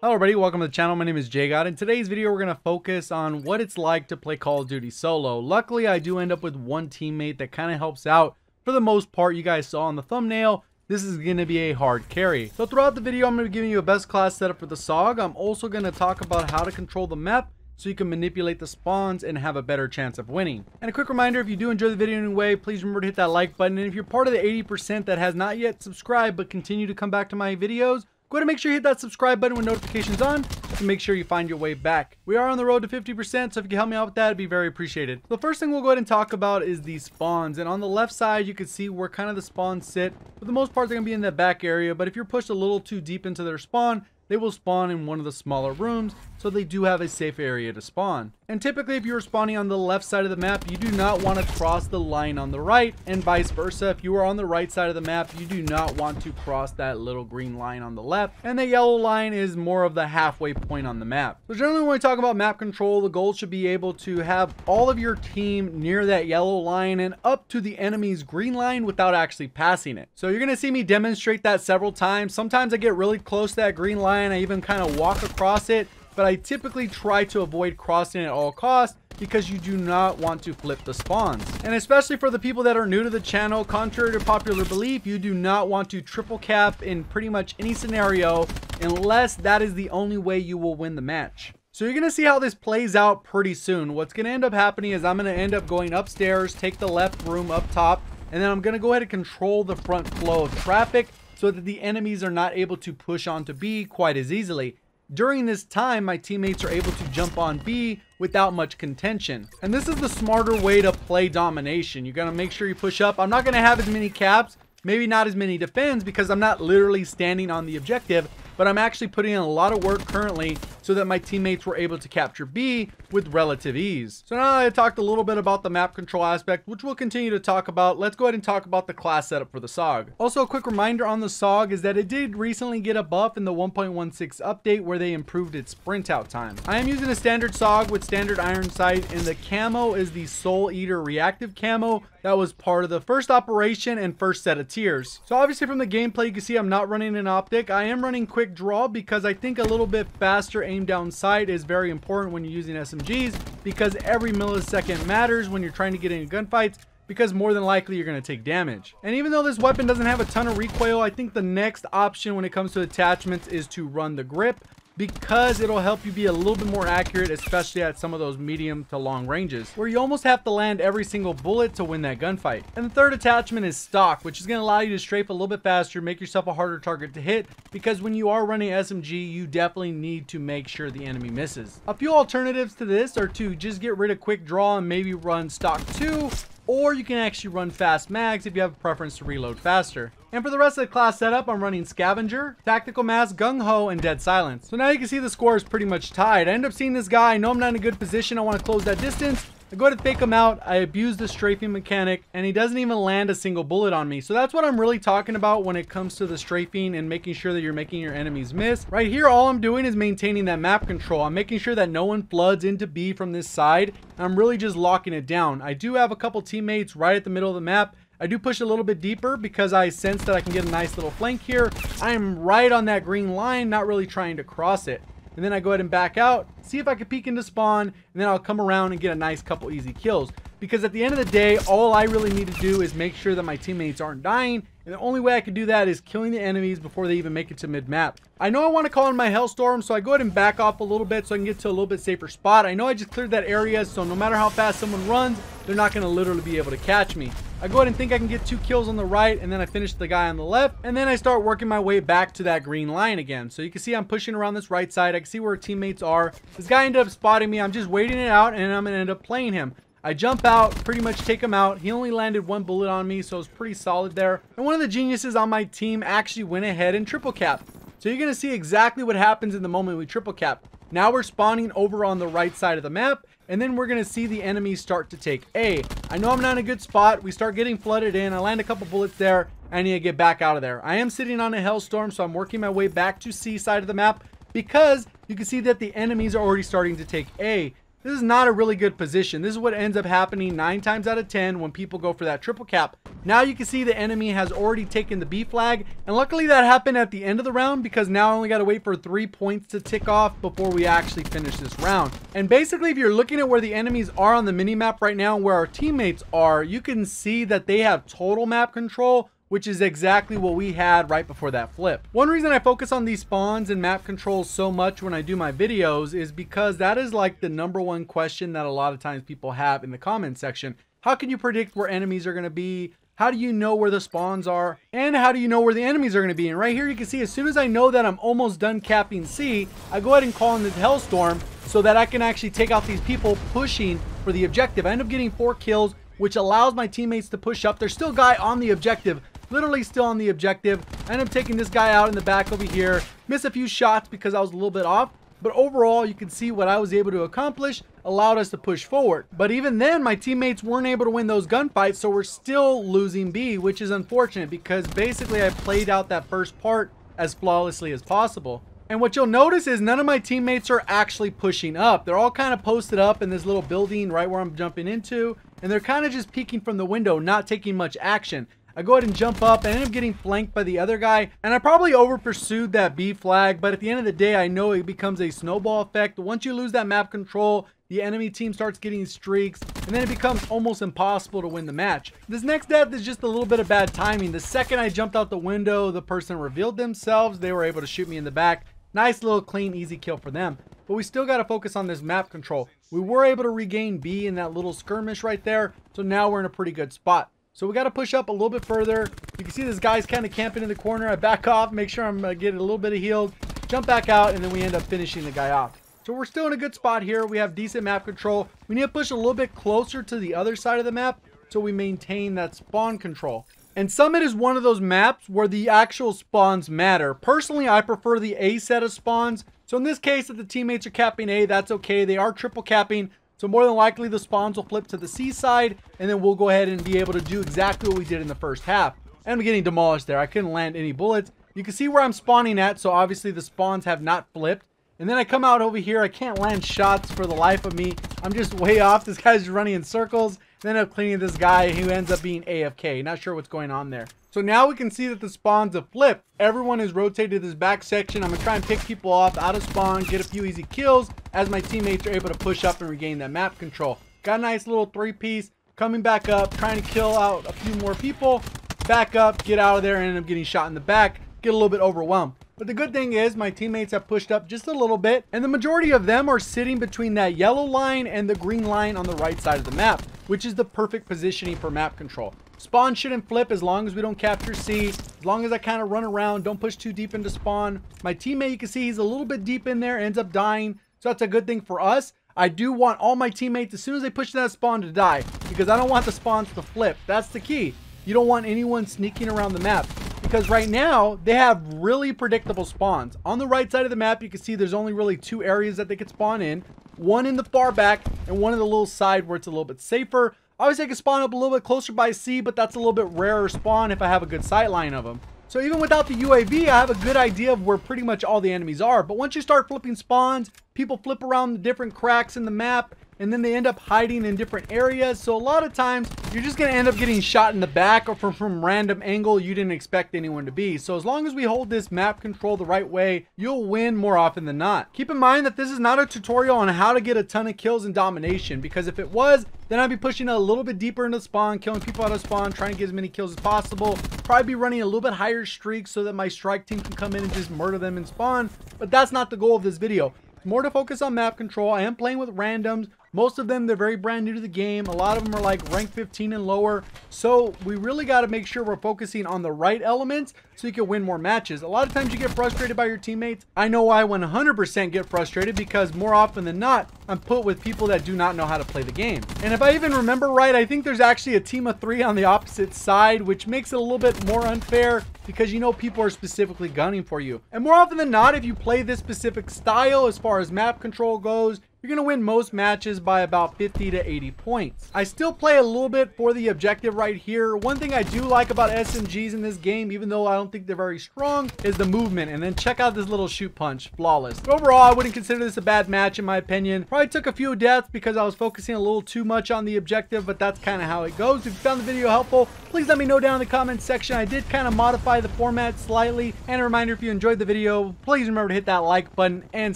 Hello everybody, welcome to the channel. My name is JGOD. In today's video, we're going to focus on what it's like to play Call of Duty solo. Luckily, I do end up with one teammate that kind of helps out for the most part. You guys saw on the thumbnail, this is going to be a hard carry. So throughout the video, I'm going to be giving you a best class setup for the Saug. I'm also going to talk about how to control the map so you can manipulate the spawns and have a better chance of winning. And a quick reminder, if you do enjoy the video anyway, please remember to hit that like button. And if you're part of the 80% that has not yet subscribed but continue to come back to my videos, go ahead and make sure you hit that subscribe button with notifications on to make sure you find your way back. We are on the road to 50%, so if you can help me out with that, it'd be very appreciated. The first thing we'll go ahead and talk about is the spawns. And on the left side, you can see where kind of the spawns sit. For the most part, they're going to be in that back area, but if you're pushed a little too deep into their spawn, they will spawn in one of the smaller rooms, so they do have a safe area to spawn. And typically, if you're spawning on the left side of the map, you do not want to cross the line on the right, and vice versa. If you are on the right side of the map, you do not want to cross that little green line on the left, and the yellow line is more of the halfway point on the map. So generally, when we talk about map control, the goal should be able to have all of your team near that yellow line and up to the enemy's green line without actually passing it. So you're going to see me demonstrate that several times. Sometimes I get really close to that green line. I even kind of walk across it, but I typically try to avoid crossing at all costs because you do not want to flip the spawns. And especially for the people that are new to the channel, contrary to popular belief, you do not want to triple cap in pretty much any scenario unless that is the only way you will win the match. So you're going to see how this plays out pretty soon. What's going to end up happening is I'm going to end up going upstairs, take the left room up top, and then I'm going to go ahead and control the front flow of traffic so that the enemies are not able to push onto B quite as easily. During this time, my teammates are able to jump on B without much contention. And this is the smarter way to play domination. You're going to make sure you push up. I'm not going to have as many caps, maybe not as many defends, because I'm not literally standing on the objective, but I'm actually putting in a lot of work currently so that my teammates were able to capture B with relative ease. So now that I talked a little bit about the map control aspect, which we'll continue to talk about, let's go ahead and talk about the class setup for the Saug. Also, a quick reminder on the Saug is that it did recently get a buff in the 1.16 update where they improved its sprint out time. I am using a standard Saug with standard iron sight, and the camo is the Soul Eater Reactive camo that was part of the first operation and first set of tiers. So obviously from the gameplay, you can see I'm not running an optic. I am running Quickdraw because I think a little bit faster aim down sight is very important when you're using SMGs, because every millisecond matters when you're trying to get into gunfights, because more than likely you're going to take damage. And even though this weapon doesn't have a ton of recoil, I think the next option when it comes to attachments is to run the grip, because it'll help you be a little bit more accurate, especially at some of those medium to long ranges where you almost have to land every single bullet to win that gunfight. And the third attachment is stock, which is going to allow you to strafe a little bit faster, make yourself a harder target to hit, because when you are running SMG, you definitely need to make sure the enemy misses. A few alternatives to this are to just get rid of Quickdraw and maybe run stock 2, or you can actually run fast mags if you have a preference to reload faster. And for the rest of the class setup, I'm running Scavenger, Tactical Mask, Gung-Ho, and Dead Silence. So now you can see the score is pretty much tied. I end up seeing this guy. I know I'm not in a good position. I want to close that distance. I go ahead and fake him out. I abuse the strafing mechanic, and he doesn't even land a single bullet on me. So that's what I'm really talking about when it comes to the strafing and making sure that you're making your enemies miss. Right here, all I'm doing is maintaining that map control. I'm making sure that no one floods into B from this side. I'm really just locking it down. I do have a couple teammates right at the middle of the map. I do push a little bit deeper because I sense that I can get a nice little flank here. I am right on that green line, not really trying to cross it. And then I go ahead and back out, see if I can peek into spawn, and then I'll come around and get a nice couple easy kills. Because at the end of the day, all I really need to do is make sure that my teammates aren't dying, and the only way I can do that is killing the enemies before they even make it to mid-map. I know I want to call in my Hellstorm, so I go ahead and back off a little bit so I can get to a little bit safer spot. I know I just cleared that area, so no matter how fast someone runs, they're not going to literally be able to catch me. I go ahead and think I can get 2 kills on the right, and then I finish the guy on the left, and then I start working my way back to that green line again. So you can see I'm pushing around this right side. I can see where teammates are. This guy ended up spotting me. I'm just waiting it out, and I'm going to end up playing him. I jump out, pretty much take him out. He only landed 1 bullet on me, so it was pretty solid there. And one of the geniuses on my team actually went ahead and triple cap. So you're going to see exactly what happens in the moment we triple cap. Now we're spawning over on the right side of the map, and then we're going to see the enemies start to take A. I know I'm not in a good spot. We start getting flooded in. I land a couple bullets there. I need to get back out of there. I am sitting on a Hellstorm, so I'm working my way back to C side of the map because you can see that the enemies are already starting to take A. This is not a really good position. This is what ends up happening 9 times out of 10 when people go for that triple cap. Now you can see the enemy has already taken the B flag, and luckily that happened at the end of the round, because now I only got to wait for 3 points to tick off before we actually finish this round. And basically, if you're looking at where the enemies are on the minimap right now and where our teammates are, you can see that they have total map control, which is exactly what we had right before that flip. One reason I focus on these spawns and map control so much when I do my videos is because that is like the #1 question that a lot of times people have in the comment section. How can you predict where enemies are going to be? How do you know where the spawns are? And how do you know where the enemies are going to be? And right here you can see, as soon as I know that I'm almost done capping C, I go ahead and call in the Hellstorm so that I can actually take out these people pushing for the objective. I end up getting 4 kills, which allows my teammates to push up. There's still a guy on the objective, literally still on the objective. I end up taking this guy out in the back over here. Miss a few shots because I was a little bit off. But overall, you can see what I was able to accomplish allowed us to push forward. But even then, my teammates weren't able to win those gunfights, so we're still losing B, which is unfortunate because basically I played out that first part as flawlessly as possible. And what you'll notice is none of my teammates are actually pushing up. They're all kind of posted up in this little building right where I'm jumping into, and they're kind of just peeking from the window, not taking much action. I go ahead and jump up and end up getting flanked by the other guy, and I probably over pursued that B flag, but at the end of the day I know it becomes a snowball effect. Once you lose that map control, the enemy team starts getting streaks, and then it becomes almost impossible to win the match. This next death is just a little bit of bad timing. The second I jumped out the window, the person revealed themselves. They were able to shoot me in the back. Nice little clean easy kill for them, but we still got to focus on this map control. We were able to regain B in that little skirmish right there, so now we're in a pretty good spot. So we got to push up a little bit further. You can see this guy's kind of camping in the corner. I back off, make sure I'm getting a little bit of healed, jump back out, and then we end up finishing the guy off. So we're still in a good spot here. We have decent map control. We need to push a little bit closer to the other side of the map so we maintain that spawn control. And Summit is one of those maps where the actual spawns matter. Personally, I prefer the A set of spawns. So in this case, if the teammates are capping A, that's okay. They are triple capping. So more than likely the spawns will flip to the C side, and then we'll go ahead and be able to do exactly what we did in the first half. And I'm getting demolished there. I couldn't land any bullets. You can see where I'm spawning at, so obviously the spawns have not flipped. And then I come out over here. I can't land shots for the life of me. I'm just way off. This guy's running in circles. Then I'm cleaning this guy who ends up being AFK. Not sure what's going on there. So now we can see that the spawns have flipped. Everyone is rotated to this back section. I'm going to try and pick people off out of spawn, get a few easy kills as my teammates are able to push up and regain that map control. Got a nice little 3-piece. Coming back up, trying to kill out a few more people. Back up, get out of there, and end up getting shot in the back. Get a little bit overwhelmed. But the good thing is my teammates have pushed up just a little bit, and the majority of them are sitting between that yellow line and the green line on the right side of the map, which is the perfect positioning for map control. Spawn shouldn't flip as long as we don't capture C, as long as I kind of run around, don't push too deep into spawn. My teammate, you can see he's a little bit deep in there, ends up dying, so that's a good thing for us. I do want all my teammates, as soon as they push that spawn, to die, because I don't want the spawns to flip. That's the key. You don't want anyone sneaking around the map, because right now they have really predictable spawns. On the right side of the map, you can see there's only really 2 areas that they could spawn in. One in the far back and one in the little side where it's a little bit safer. Obviously I can spawn up a little bit closer by C, but that's a little bit rarer spawn if I have a good sight line of them. So even without the UAV, I have a good idea of where pretty much all the enemies are. But once you start flipping spawns, people flip around the different cracks in the map, and then they end up hiding in different areas. So a lot of times you're just going to end up getting shot in the back or from random angle you didn't expect anyone to be. So as long as we hold this map control the right way, you'll win more often than not. Keep in mind that this is not a tutorial on how to get a ton of kills in domination, because if it was, then I'd be pushing a little bit deeper into spawn, killing people out of spawn, trying to get as many kills as possible. Probably be running a little bit higher streaks so that my strike team can come in and just murder them in spawn. But that's not the goal of this video. It's more to focus on map control. I am playing with randoms. Most of them, they're very brand new to the game. A lot of them are like rank 15 and lower. So we really got to make sure we're focusing on the right elements so you can win more matches. A lot of times you get frustrated by your teammates. I know I 100% get frustrated because more often than not, I'm put with people that do not know how to play the game. And if I even remember right, I think there's actually a team of 3 on the opposite side, which makes it a little bit more unfair because you know people are specifically gunning for you. And more often than not, if you play this specific style as far as map control goes, you're going to win most matches by about 50 to 80 points. I still play a little bit for the objective right here. One thing I do like about SMGs in this game, even though I don't think they're very strong, is the movement. And then check out this little shoot punch, flawless. But overall, I wouldn't consider this a bad match in my opinion. Probably took a few deaths because I was focusing a little too much on the objective, but that's kind of how it goes. If you found the video helpful, please let me know down in the comments section. I did kind of modify the format slightly. And a reminder, if you enjoyed the video, please remember to hit that like button and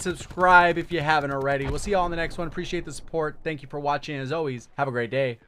subscribe if you haven't already. We'll see y'all on the next one. Appreciate the support. Thank you for watching. As always, have a great day.